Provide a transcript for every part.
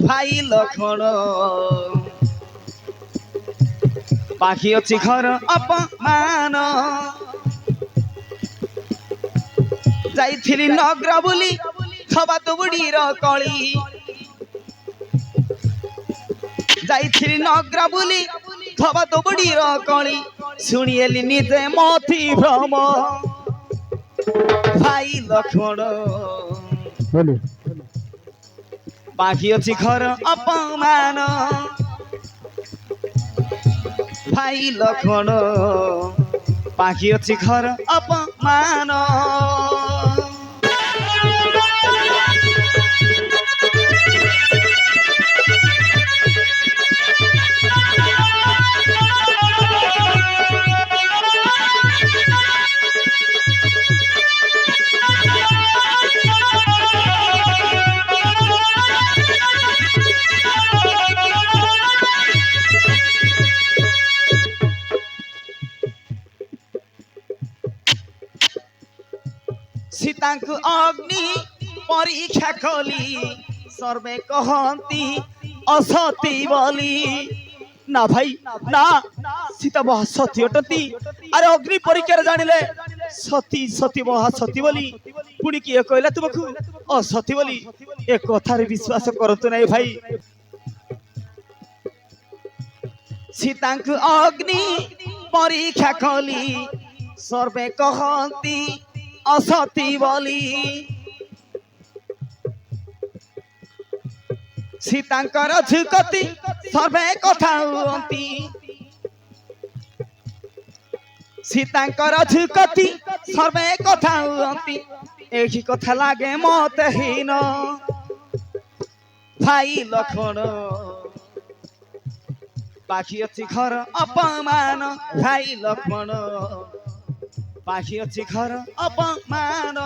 ভাই লক্ষণ পাখি ଅଛି ଘର ଅପମାନ ଯାଇଥିଲି ନଗ୍ର ବୋଲି ଖବା ଦୁବୁଡିର କଳି ଯାଇଥିଲି ନଗ୍ର ବୋଲି ଖବା ଦୁବୁଡିର କଳି ଶୁଣିଏଲି ନିଜେ ମତି ଭ୍ରମ ଭାଇ ଲକ୍ଷ୍ମଣ ପାଖି ଅଛି ଘର ଅପମାନ ভাই লক্ষণ পাখি ଅଛି ঘর অপমান সীতাଙ୍କୁ অগ্নি পরীক্ষা কলি সর্বে কহନ୍ତି অসতী বলি না ভাই না সীতা মহাসতী অটନ୍ତି আরে অগ্নি পরীক্ষার জানিলে সতী সতী মহাসতী বলি পুଣି কিଏ କହିଲା ତୁମକୁ ଅସତୀ ବୋଲି ଏ କଥାରେ ବିଶ୍ୱାସ କରନ୍ତୁ ନାହିଁ ଭାଇ ସୀତାଙ୍କୁ ଅଗ୍ନି ପରୀକ୍ଷା କଲି ସର୍ବେ କହନ୍ତି অসতী বলি সীতাঙ্কর ঝুকতি সর্বে কথা হুঁতি সীতাঙ্কর ঝুকতি সর্বে কথা হুঁতি এই কথা লাগে মতে হীন ভাই লক্ষ্মণ পাখি ଅଛି ঘর অপমান ভাই লক্ষ্মণ পাখি ଅଛି ঘর অপমান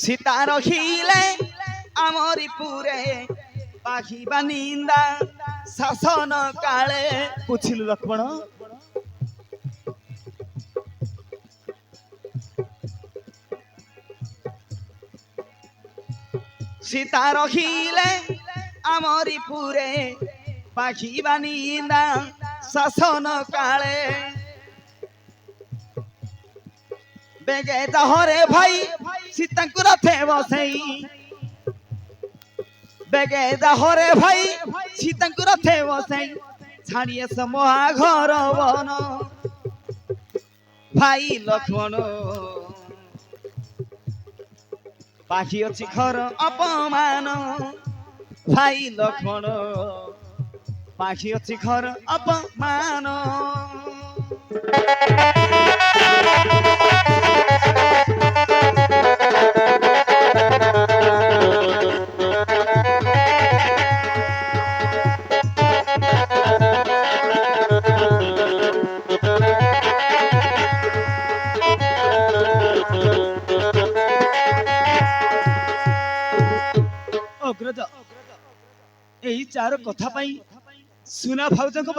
সীতা রহিলে আমরি পুরে পাখিবা নিন্দা শাসন কালে বুঝিলু লক্ষ্মণ সীতা রহিলে আমরি পুরে পাখিবা নিন্দা শাসন কালে বেগে যাহরে ভাই সীতাଙ୍କୁ রথে বসাই বেগে যাহরে ভাই সীতাଙ୍କୁ রথে বসাই ছাড়িয়ে সমহা ঘর বন ভাই লক্ষ্মণ পাখি ଅଛି ঘর অপমান ভাই লক্ষ্মণ পাখি ଅଛି ঘর অপমান ଅଗ୍ରଜ ଏଇ ଚାର କଥା ପାଇଁ ସୁନା ଭାଉଜଙ୍କ